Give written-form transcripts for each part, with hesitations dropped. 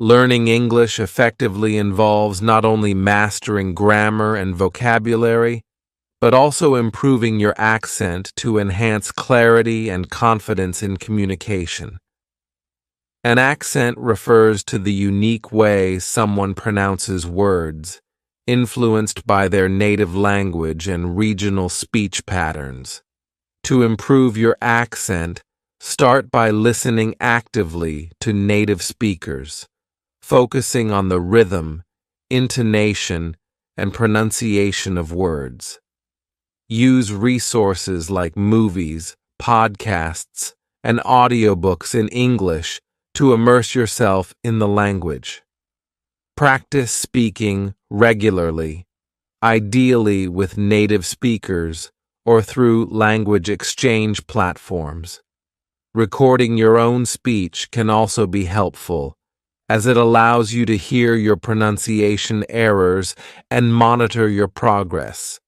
Learning English effectively involves not only mastering grammar and vocabulary, but also improving your accent to enhance clarity and confidence in communication. An accent refers to the unique way someone pronounces words, influenced by their native language and regional speech patterns. To improve your accent, start by listening actively to native speakers, focusing on the rhythm, intonation, and pronunciation of words. Use resources like movies, podcasts, and audiobooks in English to immerse yourself in the language. Practice speaking regularly, ideally with native speakers or through language exchange platforms. Recording your own speech can also be helpful, as it allows you to hear your pronunciation errors and monitor your progress.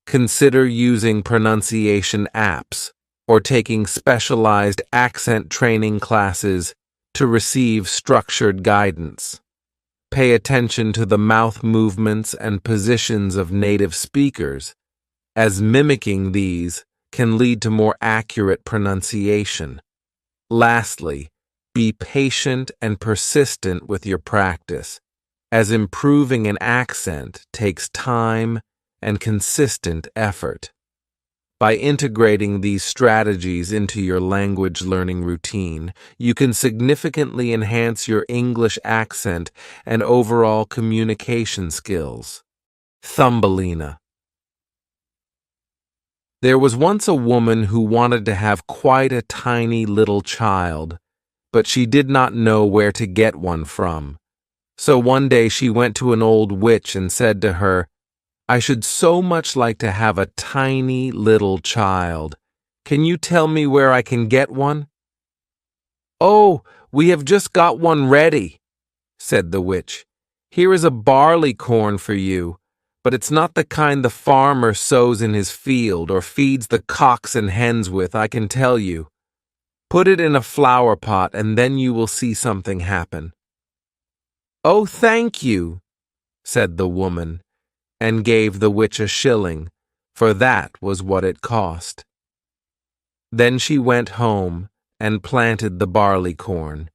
Consider using pronunciation apps or taking specialized accent training classes to receive structured guidance. Pay attention to the mouth movements and positions of native speakers, as mimicking these can lead to more accurate pronunciation. Lastly, be patient and persistent with your practice, as improving an accent takes time and consistent effort. By integrating these strategies into your language learning routine, you can significantly enhance your English accent and overall communication skills. Thumbelina. There was once a woman who wanted to have quite a tiny little child, but she did not know where to get one from. So one day she went to an old witch and said to her, "I should so much like to have a tiny little child. Can you tell me where I can get one?" "Oh, we have just got one ready," said the witch. "Here is a barley corn for you, but it's not the kind the farmer sows in his field or feeds the cocks and hens with, I can tell you. Put it in a flower pot and then you will see something happen." "Oh, thank you," said the woman, and gave the witch a shilling, for that was what it cost. Then she went home and planted the barley corn.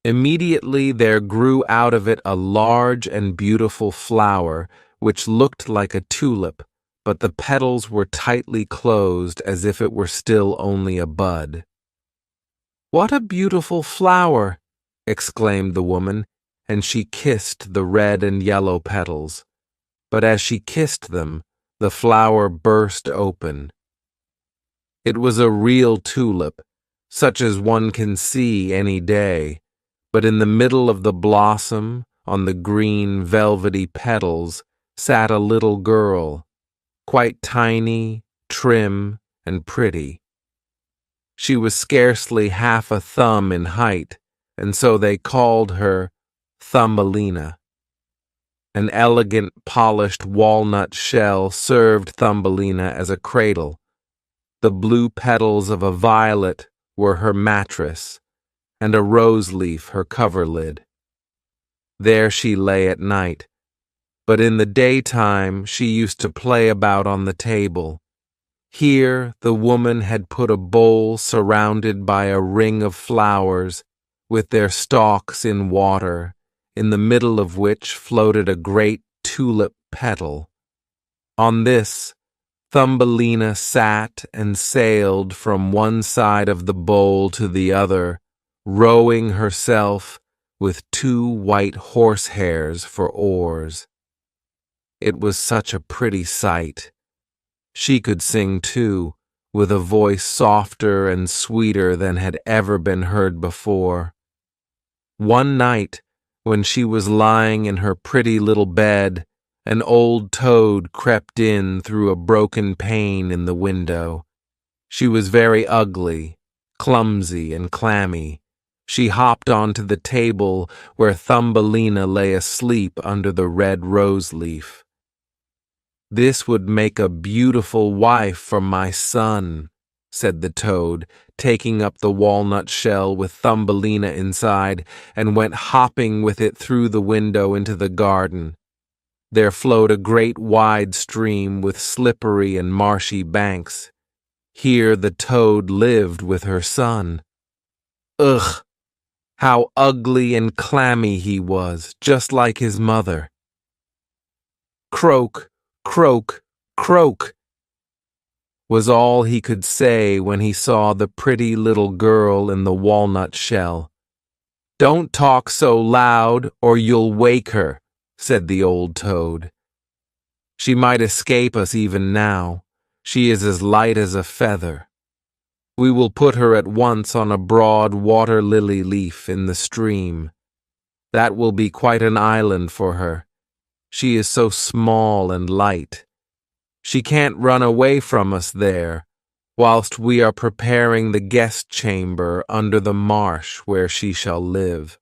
Immediately there grew out of it a large and beautiful flower, which looked like a tulip, but the petals were tightly closed as if it were still only a bud. "What a beautiful flower!" exclaimed the woman, and she kissed the red and yellow petals. But as she kissed them, the flower burst open. It was a real tulip, such as one can see any day, but in the middle of the blossom, on the green velvety petals, sat a little girl, quite tiny, trim, and pretty. She was scarcely half a thumb in height, and so they called her Thumbelina. An elegant polished walnut shell served Thumbelina as a cradle. The blue petals of a violet were her mattress, and a rose leaf her coverlid. There she lay at night, but in the daytime she used to play about on the table. Here the woman had put a bowl surrounded by a ring of flowers, with their stalks in water, in the middle of which floated a great tulip petal. On this, Thumbelina sat and sailed from one side of the bowl to the other, rowing herself with 2 white horsehairs for oars. It was such a pretty sight. She could sing too, with a voice softer and sweeter than had ever been heard before. One night, when she was lying in her pretty little bed, an old toad crept in through a broken pane in the window. She was very ugly, clumsy, and clammy. She hopped onto the table where Thumbelina lay asleep under the red rose leaf. "This would make a beautiful wife for my son," said the toad, taking up the walnut shell with Thumbelina inside, and went hopping with it through the window into the garden. There flowed a great wide stream with slippery and marshy banks. Here the toad lived with her son. Ugh! How ugly and clammy he was, just like his mother. Croak, croak, croak, was all he could say when he saw the pretty little girl in the walnut shell. "Don't talk so loud, or you'll wake her," said the old toad. "She might escape us even now. She is as light as a feather. We will put her at once on a broad water-lily leaf in the stream. That will be quite an island for her. She is so small and light. She can't run away from us there, whilst we are preparing the guest chamber under the marsh where she shall live."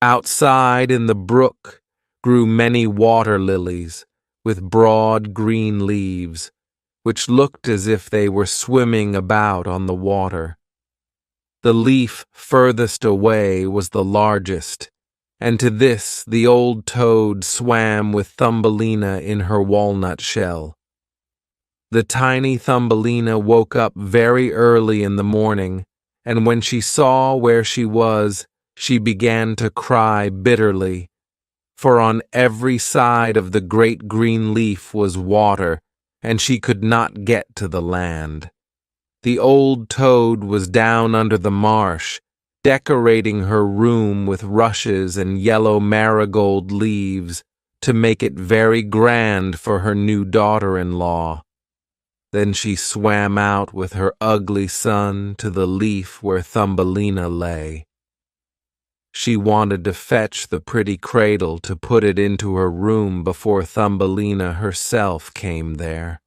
Outside in the brook grew many water lilies with broad green leaves, which looked as if they were swimming about on the water. The leaf furthest away was the largest, and to this the old toad swam with Thumbelina in her walnut shell. The tiny Thumbelina woke up very early in the morning, and when she saw where she was, she began to cry bitterly, for on every side of the great green leaf was water, and she could not get to the land. The old toad was down under the marsh, decorating her room with rushes and yellow marigold leaves to make it very grand for her new daughter-in-law. Then she swam out with her ugly son to the leaf where Thumbelina lay. She wanted to fetch the pretty cradle to put it into her room before Thumbelina herself came there.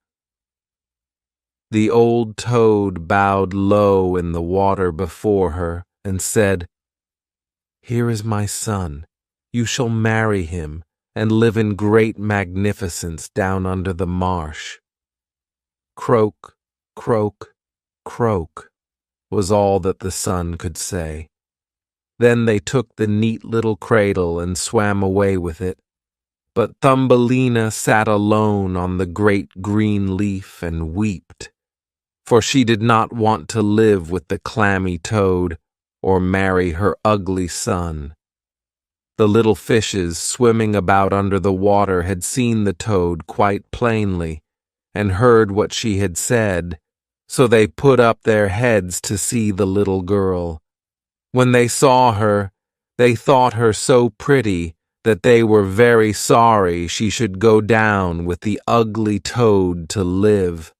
The old toad bowed low in the water before her and said, "Here is my son. You shall marry him and live in great magnificence down under the marsh." Croak, croak, croak, was all that the son could say. Then they took the neat little cradle and swam away with it. But Thumbelina sat alone on the great green leaf and wept, for she did not want to live with the clammy toad or marry her ugly son. The little fishes swimming about under the water had seen the toad quite plainly and heard what she had said, so they put up their heads to see the little girl. When they saw her, they thought her so pretty that they were very sorry she should go down with the ugly toad to live.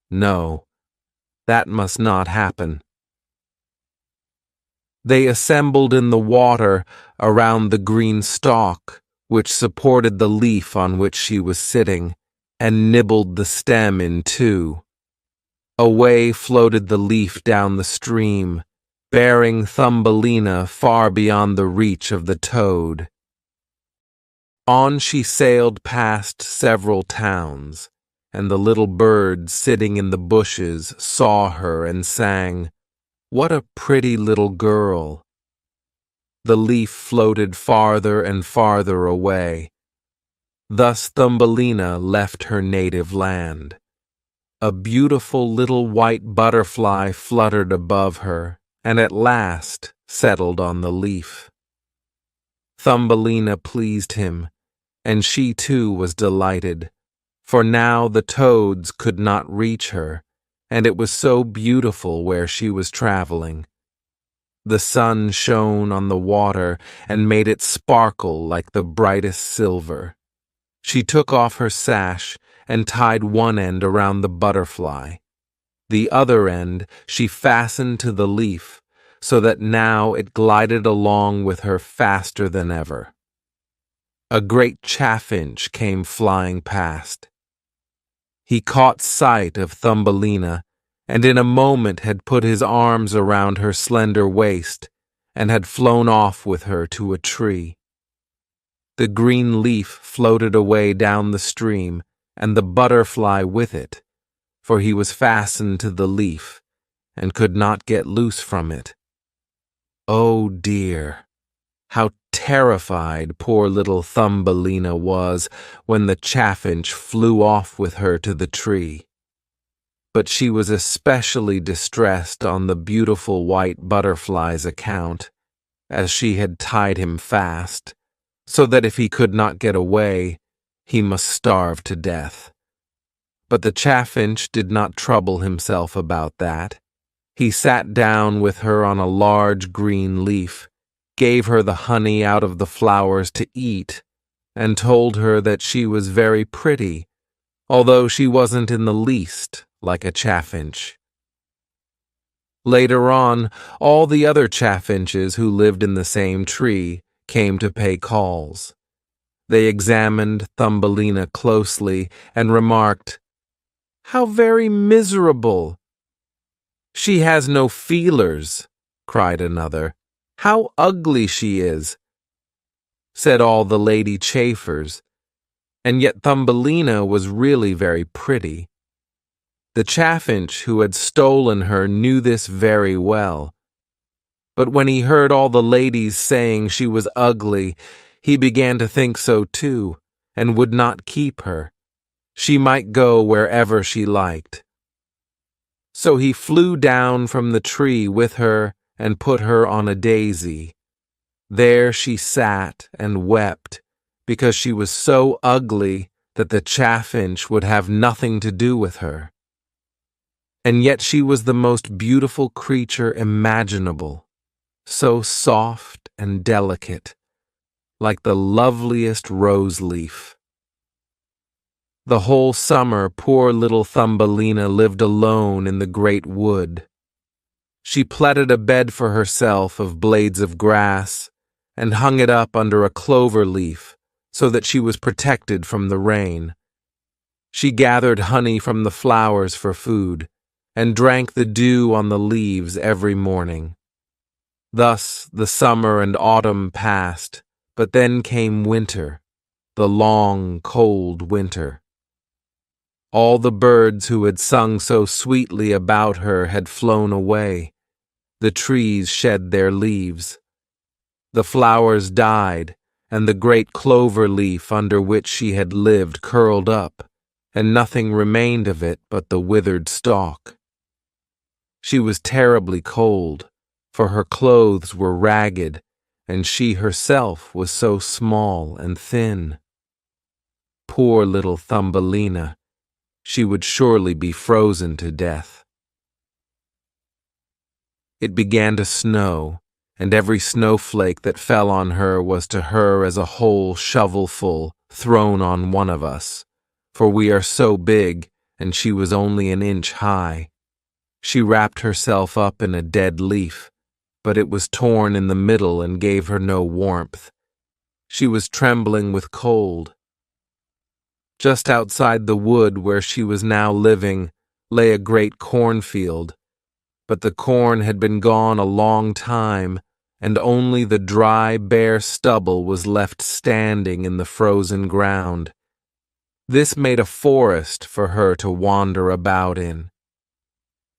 No, that must not happen. They assembled in the water around the green stalk which supported the leaf on which she was sitting, and nibbled the stem in two. Away floated the leaf down the stream, bearing Thumbelina far beyond the reach of the toad. On she sailed past several towns, and the little birds sitting in the bushes saw her and sang, "What a pretty little girl!" The leaf floated farther and farther away. Thus Thumbelina left her native land. A beautiful little white butterfly fluttered above her, and at last settled on the leaf. Thumbelina pleased him, and she too was delighted, for now the toads could not reach her, and it was so beautiful where she was traveling. The sun shone on the water and made it sparkle like the brightest silver. She took off her sash and tied one end around the butterfly. The other end she fastened to the leaf, so that now it glided along with her faster than ever. A great chaffinch came flying past. He caught sight of Thumbelina, and in a moment had put his arms around her slender waist, and had flown off with her to a tree. The green leaf floated away down the stream, and the butterfly with it, for he was fastened to the leaf and could not get loose from it. Oh dear, how terrified poor little Thumbelina was when the chaffinch flew off with her to the tree. But she was especially distressed on the beautiful white butterfly's account, as she had tied him fast, so that if he could not get away, he must starve to death. But the chaffinch did not trouble himself about that. He sat down with her on a large green leaf, gave her the honey out of the flowers to eat, and told her that she was very pretty, although she wasn't in the least like a chaffinch. Later on, all the other chaffinches who lived in the same tree came to pay calls. They examined Thumbelina closely and remarked, "How very miserable!" "She has no feelers," cried another. "How ugly she is," said all the lady chafers, and yet Thumbelina was really very pretty. The chaffinch who had stolen her knew this very well, but when he heard all the ladies saying she was ugly, he began to think so too, and would not keep her. She might go wherever she liked. So he flew down from the tree with her and put her on a daisy. There she sat and wept, because she was so ugly that the chaffinch would have nothing to do with her. And yet she was the most beautiful creature imaginable, so soft and delicate, like the loveliest rose leaf. The whole summer poor little Thumbelina lived alone in the great wood. She plaited a bed for herself of blades of grass and hung it up under a clover leaf so that she was protected from the rain. She gathered honey from the flowers for food and drank the dew on the leaves every morning. Thus the summer and autumn passed, but then came winter, the long, cold winter. All the birds who had sung so sweetly about her had flown away. The trees shed their leaves. The flowers died, and the great clover leaf under which she had lived curled up, and nothing remained of it but the withered stalk. She was terribly cold, for her clothes were ragged, and she herself was so small and thin. Poor little Thumbelina! She would surely be frozen to death. It began to snow, and every snowflake that fell on her was to her as a whole shovelful thrown on one of us, for we are so big, and she was only an inch high. She wrapped herself up in a dead leaf, but it was torn in the middle and gave her no warmth. She was trembling with cold. Just outside the wood where she was now living lay a great cornfield, but the corn had been gone a long time, and only the dry, bare stubble was left standing in the frozen ground. This made a forest for her to wander about in.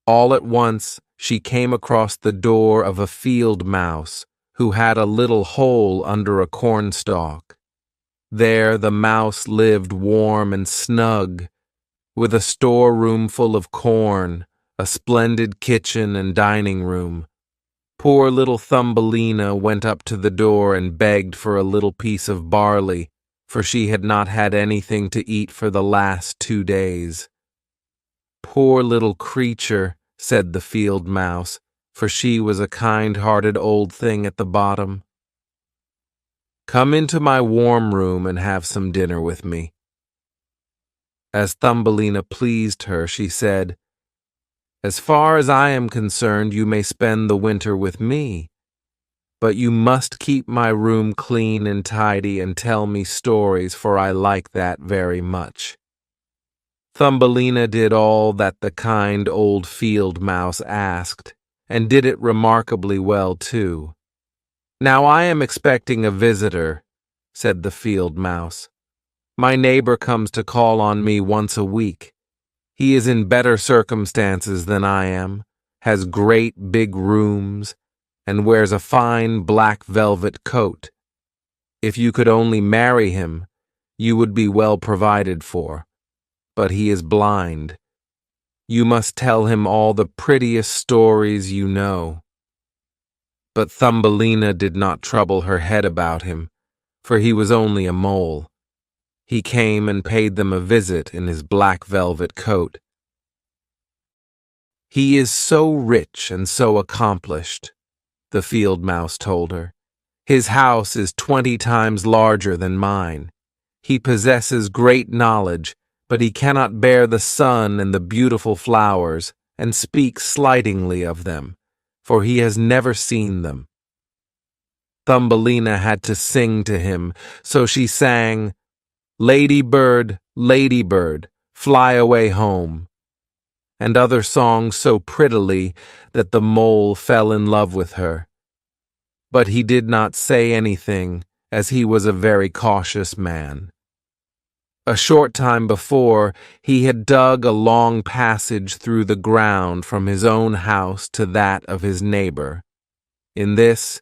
All at once she came across the door of a field mouse who had a little hole under a cornstalk. There the mouse lived warm and snug, with a storeroom full of corn, a splendid kitchen and dining room. Poor little Thumbelina went up to the door and begged for a little piece of barley, for she had not had anything to eat for the last 2 days. "Poor little creature," said the field mouse, for she was a kind-hearted old thing at the bottom. "Come into my warm room and have some dinner with me." As Thumbelina pleased her, she said, "As far as I am concerned, you may spend the winter with me, but you must keep my room clean and tidy and tell me stories, for I like that very much." Thumbelina did all that the kind old field mouse asked, and did it remarkably well too. "Now I am expecting a visitor," said the field mouse. "My neighbor comes to call on me once a week. He is in better circumstances than I am, has great big rooms, and wears a fine black velvet coat. If you could only marry him, you would be well provided for. But he is blind. You must tell him all the prettiest stories you know." But Thumbelina did not trouble her head about him, for he was only a mole. He came and paid them a visit in his black velvet coat. "He is so rich and so accomplished," the field mouse told her. "His house is 20 times larger than mine. He possesses great knowledge, but he cannot bear the sun and the beautiful flowers, and speaks slightingly of them, for he has never seen them." Thumbelina had to sing to him, so she sang, Lady bird, fly away home," and other songs so prettily that the mole fell in love with her. But he did not say anything, as he was a very cautious man. A short time before, he had dug a long passage through the ground from his own house to that of his neighbor. In this,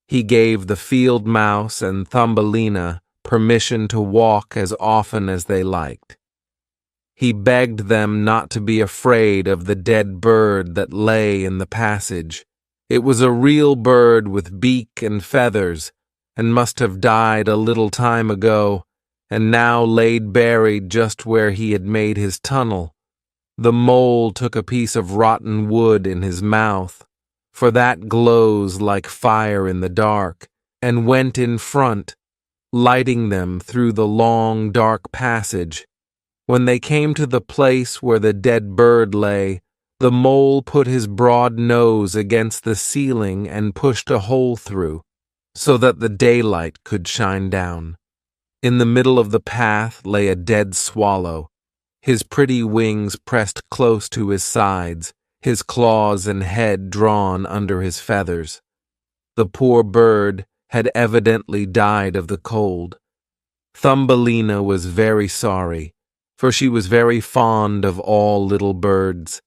he gave the field mouse and Thumbelina permission to walk as often as they liked. He begged them not to be afraid of the dead bird that lay in the passage. It was a real bird with beak and feathers, and must have died a little time ago, and now laid buried just where he had made his tunnel. The mole took a piece of rotten wood in his mouth, for that glows like fire in the dark, and went in front, lighting them through the long, dark passage. When they came to the place where the dead bird lay, the mole put his broad nose against the ceiling and pushed a hole through, so that the daylight could shine down. In the middle of the path lay a dead swallow, his pretty wings pressed close to his sides, his claws and head drawn under his feathers. The poor bird had evidently died of the cold. Thumbelina was very sorry, for she was very fond of all little birds.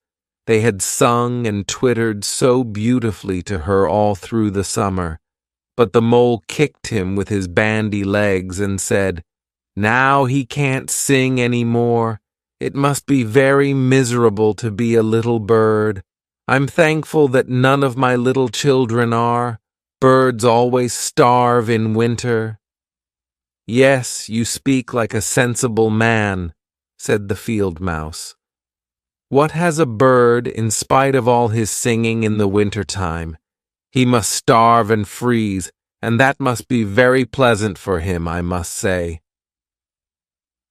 They had sung and twittered so beautifully to her all through the summer. But the mole kicked him with his bandy legs and said, "Now he can't sing any more. It must be very miserable to be a little bird. I'm thankful that none of my little children are. Birds always starve in winter." "Yes, you speak like a sensible man," said the field mouse. "What has a bird in spite of all his singing in the winter-time? He must starve and freeze, and that must be very pleasant for him, I must say."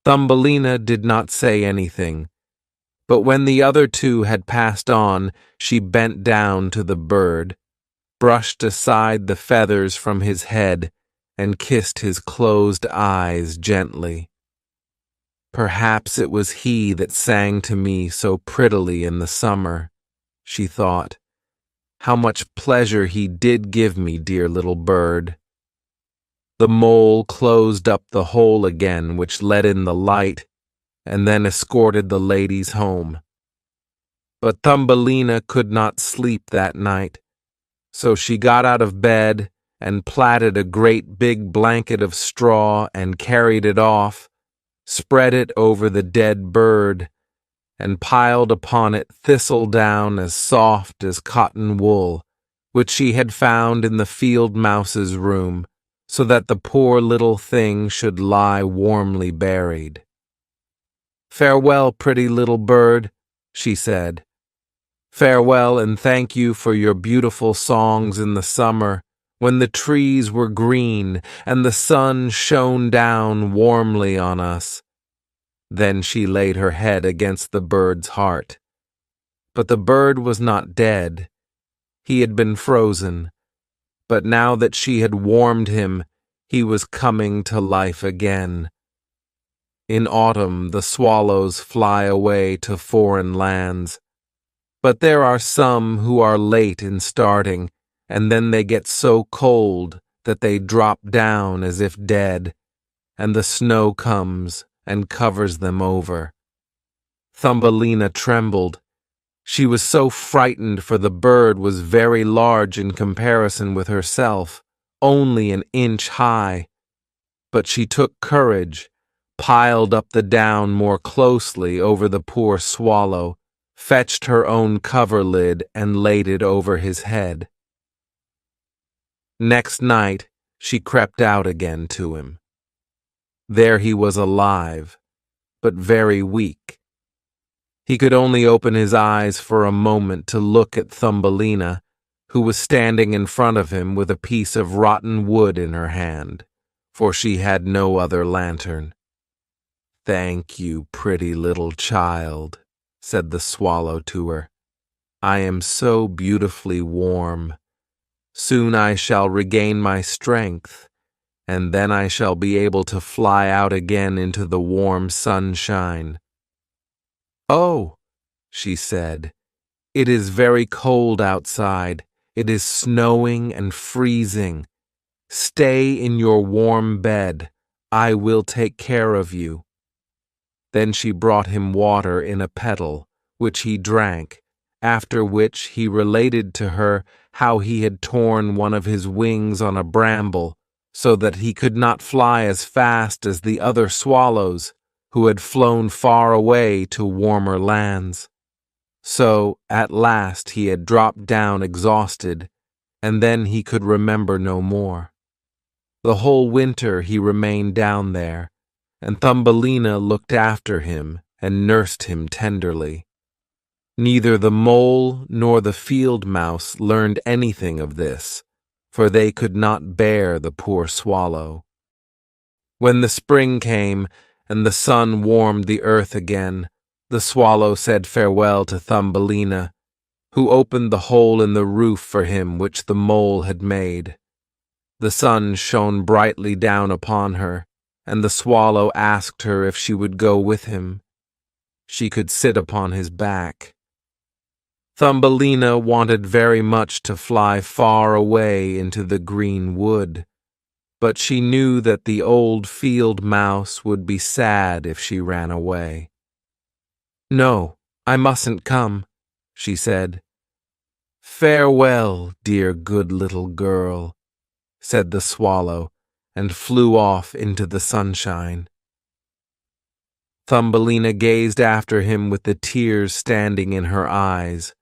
Thumbelina did not say anything, but when the other two had passed on, she bent down to the bird, brushed aside the feathers from his head, and kissed his closed eyes gently. "Perhaps it was he that sang to me so prettily in the summer," she thought. "How much pleasure he did give me, dear little bird." The mole closed up the hole again which let in the light, and then escorted the ladies home. But Thumbelina could not sleep that night, so she got out of bed and plaited a great big blanket of straw and carried it off, spread it over the dead bird, and piled upon it thistledown as soft as cotton wool, which she had found in the field mouse's room, so that the poor little thing should lie warmly buried. "Farewell, pretty little bird," she said. "Farewell, and thank you for your beautiful songs in the summer, when the trees were green and the sun shone down warmly on us." Then she laid her head against the bird's heart. But the bird was not dead. He had been frozen, but now that she had warmed him, he was coming to life again. In autumn, the swallows fly away to foreign lands, but there are some who are late in starting, and then they get so cold that they drop down as if dead, and the snow comes and covers them over. Thumbelina trembled. She was so frightened, for the bird was very large in comparison with herself, only an inch high. But she took courage, piled up the down more closely over the poor swallow, fetched her own coverlid and laid it over his head. Next night she crept out again to him. There he was alive, but very weak. He could only open his eyes for a moment to look at Thumbelina, who was standing in front of him with a piece of rotten wood in her hand, for she had no other lantern. "Thank you, pretty little child," said the swallow to her. "I am so beautifully warm. Soon I shall regain my strength, and then I shall be able to fly out again into the warm sunshine." "Oh," she said, "it is very cold outside. It is snowing and freezing. Stay in your warm bed. I will take care of you." Then she brought him water in a petal, which he drank, after which he related to her how he had torn one of his wings on a bramble, so that he could not fly as fast as the other swallows, who had flown far away to warmer lands. So, at last, he had dropped down exhausted, and then he could remember no more. The whole winter he remained down there, and Thumbelina looked after him and nursed him tenderly. Neither the mole nor the field mouse learned anything of this, for they could not bear the poor swallow. When the spring came, and the sun warmed the earth again, the swallow said farewell to Thumbelina, who opened the hole in the roof for him which the mole had made. The sun shone brightly down upon her, and the swallow asked her if she would go with him. She could sit upon his back. Thumbelina wanted very much to fly far away into the green wood, but she knew that the old field mouse would be sad if she ran away. "No, I mustn't come," she said. "Farewell, dear good little girl," said the swallow, and flew off into the sunshine. Thumbelina gazed after him with the tears standing in her eyes,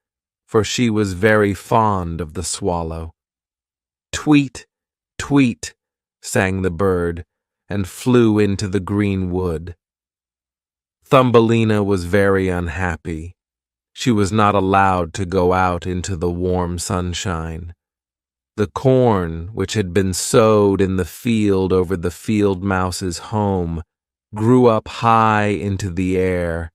for she was very fond of the swallow. "Tweet, tweet," sang the bird, and flew into the green wood. Thumbelina was very unhappy. She was not allowed to go out into the warm sunshine. The corn, which had been sowed in the field over the field mouse's home, grew up high into the air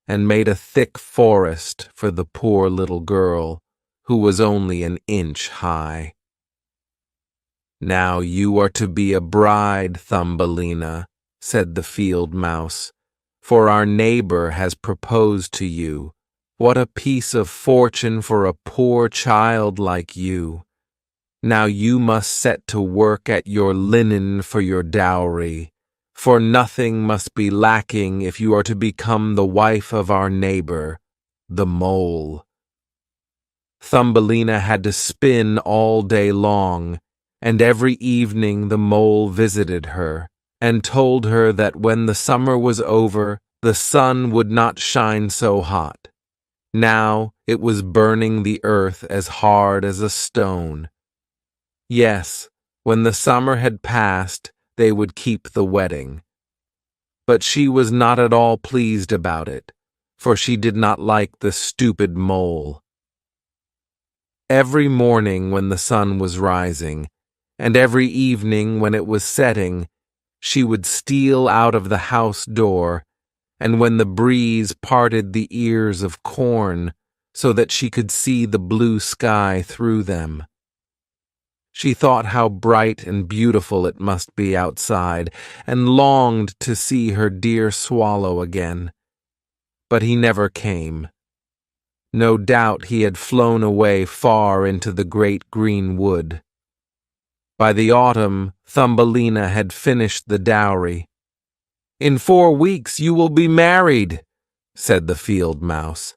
and made a thick forest for the poor little girl, who was only an inch high. "Now you are to be a bride, Thumbelina," said the field mouse, "for our neighbor has proposed to you. What a piece of fortune for a poor child like you! Now you must set to work at your linen for your dowry, for nothing must be lacking if you are to become the wife of our neighbor, the mole." Thumbelina had to spin all day long, and every evening the mole visited her, and told her that when the summer was over, the sun would not shine so hot. Now it was burning the earth as hard as a stone. Yes, when the summer had passed, they would keep the wedding. But she was not at all pleased about it, for she did not like the stupid mole. Every morning when the sun was rising, and every evening when it was setting, she would steal out of the house door, and when the breeze parted the ears of corn so that she could see the blue sky through them. She thought how bright and beautiful it must be outside, and longed to see her dear swallow again. But he never came. No doubt he had flown away far into the great green wood. By the autumn, Thumbelina had finished the dowry. "In 4 weeks you will be married," said the field mouse.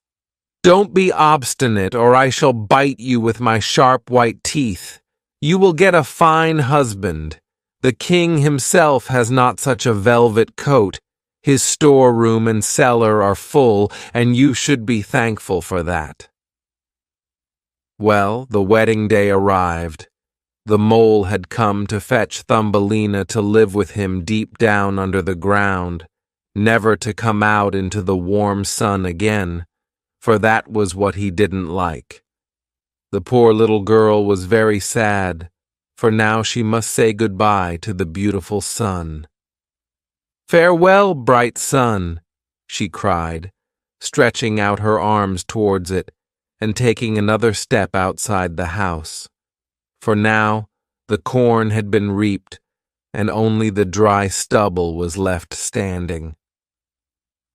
"Don't be obstinate, or I shall bite you with my sharp white teeth. You will get a fine husband. The king himself has not such a velvet coat. His storeroom and cellar are full, and you should be thankful for that." Well, the wedding day arrived. The mole had come to fetch Thumbelina to live with him deep down under the ground, never to come out into the warm sun again, for that was what he didn't like. The poor little girl was very sad, for now she must say goodbye to the beautiful sun. "Farewell, bright sun," she cried, stretching out her arms towards it and taking another step outside the house. For now the corn had been reaped, and only the dry stubble was left standing.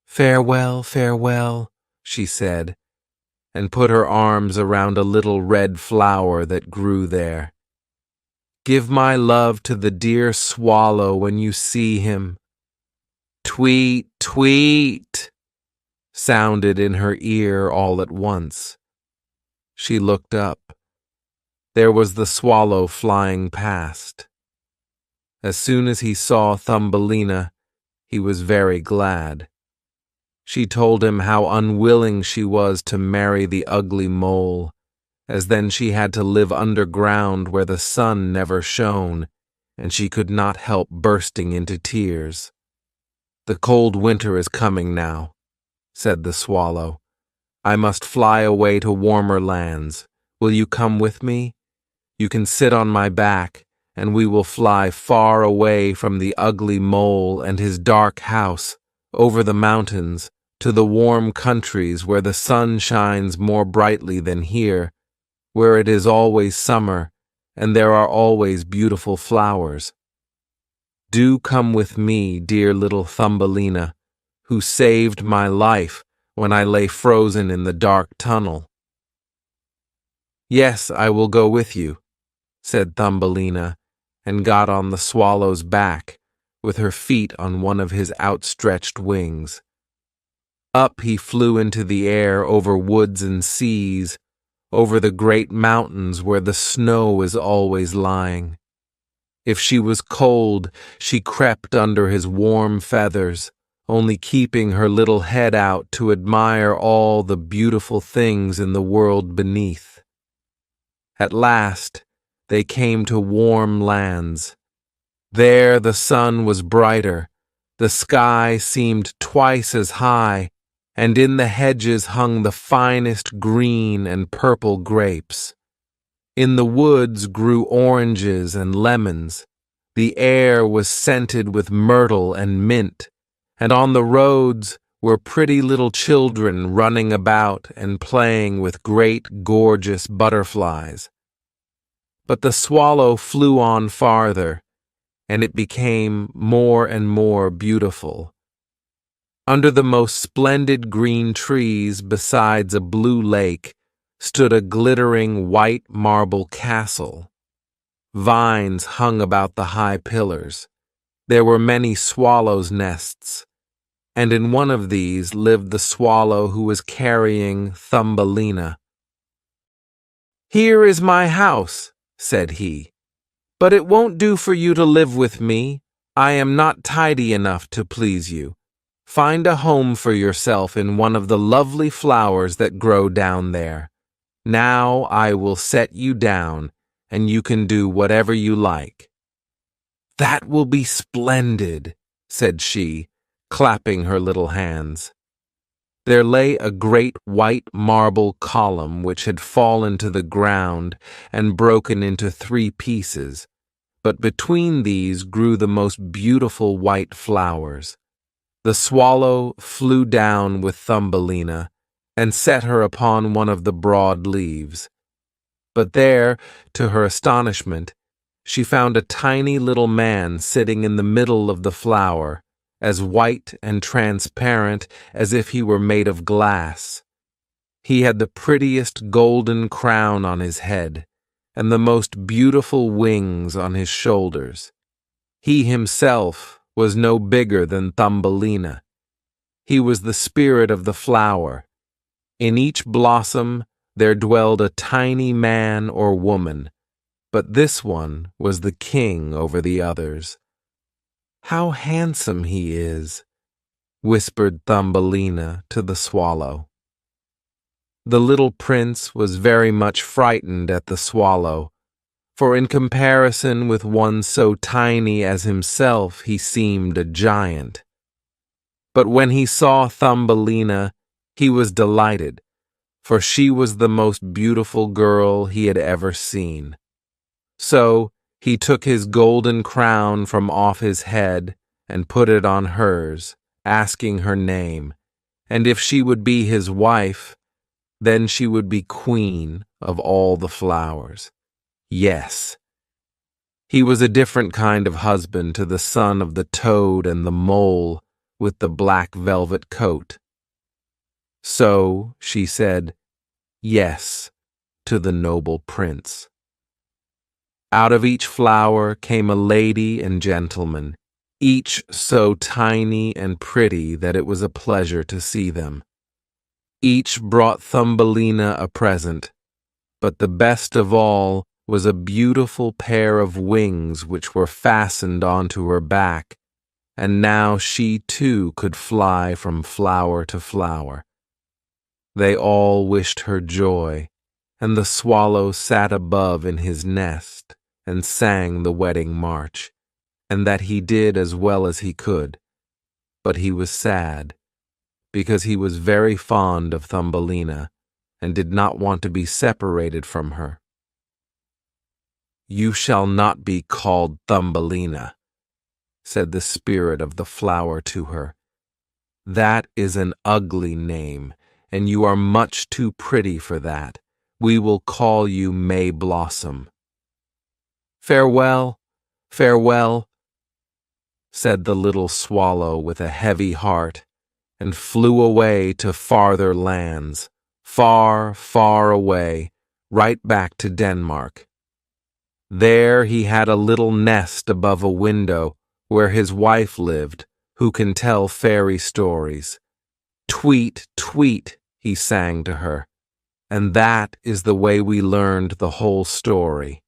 "Farewell, farewell," she said, and put her arms around a little red flower that grew there. "Give my love to the dear swallow when you see him." "Tweet, tweet," sounded in her ear all at once. She looked up. There was the swallow flying past. As soon as he saw Thumbelina, he was very glad. She told him how unwilling she was to marry the ugly mole, as then she had to live underground where the sun never shone, and she could not help bursting into tears. "The cold winter is coming now," said the swallow. "I must fly away to warmer lands. Will you come with me? You can sit on my back, and we will fly far away from the ugly mole and his dark house, over the mountains, to the warm countries where the sun shines more brightly than here, where it is always summer, and there are always beautiful flowers. Do come with me, dear little Thumbelina, who saved my life when I lay frozen in the dark tunnel." "Yes, I will go with you," said Thumbelina, and got on the swallow's back, with her feet on one of his outstretched wings. Up he flew into the air over woods and seas, over the great mountains where the snow is always lying. If she was cold, she crept under his warm feathers, only keeping her little head out to admire all the beautiful things in the world beneath. At last, they came to warm lands. There the sun was brighter, the sky seemed twice as high, and in the hedges hung the finest green and purple grapes. In the woods grew oranges and lemons. The air was scented with myrtle and mint, and on the roads were pretty little children running about and playing with great gorgeous butterflies. But the swallow flew on farther, and it became more and more beautiful. Under the most splendid green trees besides a blue lake stood a glittering white marble castle. Vines hung about the high pillars. There were many swallows' nests, and in one of these lived the swallow who was carrying Thumbelina. "Here is my house," said he, "but it won't do for you to live with me. I am not tidy enough to please you. Find a home for yourself in one of the lovely flowers that grow down there. Now I will set you down, and you can do whatever you like." "That will be splendid," said she, clapping her little hands. There lay a great white marble column which had fallen to the ground and broken into 3 pieces, but between these grew the most beautiful white flowers. The swallow flew down with Thumbelina and set her upon one of the broad leaves. But there, to her astonishment, she found a tiny little man sitting in the middle of the flower, as white and transparent as if he were made of glass. He had the prettiest golden crown on his head, and the most beautiful wings on his shoulders. He himself was no bigger than Thumbelina. He was the spirit of the flower. In each blossom there dwelled a tiny man or woman, but this one was the king over the others. "How handsome he is," whispered Thumbelina to the swallow. The little prince was very much frightened at the swallow, for in comparison with one so tiny as himself he seemed a giant. But when he saw Thumbelina, he was delighted, for she was the most beautiful girl he had ever seen. So he took his golden crown from off his head and put it on hers, asking her name, and if she would be his wife, then she would be queen of all the flowers. Yes. He was a different kind of husband to the son of the toad and the mole with the black velvet coat. So she said yes to the noble prince. Out of each flower came a lady and gentleman, each so tiny and pretty that it was a pleasure to see them. Each brought Thumbelina a present, but the best of all was a beautiful pair of wings which were fastened onto her back, and now she too could fly from flower to flower. They all wished her joy, and the swallow sat above in his nest and sang the wedding march, and that he did as well as he could. But he was sad, because he was very fond of Thumbelina, and did not want to be separated from her. "You shall not be called Thumbelina," said the spirit of the flower to her. "That is an ugly name, and you are much too pretty for that. We will call you May Blossom." "Farewell, farewell," said the little swallow with a heavy heart, and flew away to farther lands, far, far away, right back to Denmark. There he had a little nest above a window where his wife lived, who can tell fairy stories. "Tweet, tweet," he sang to her, and that is the way we learned the whole story.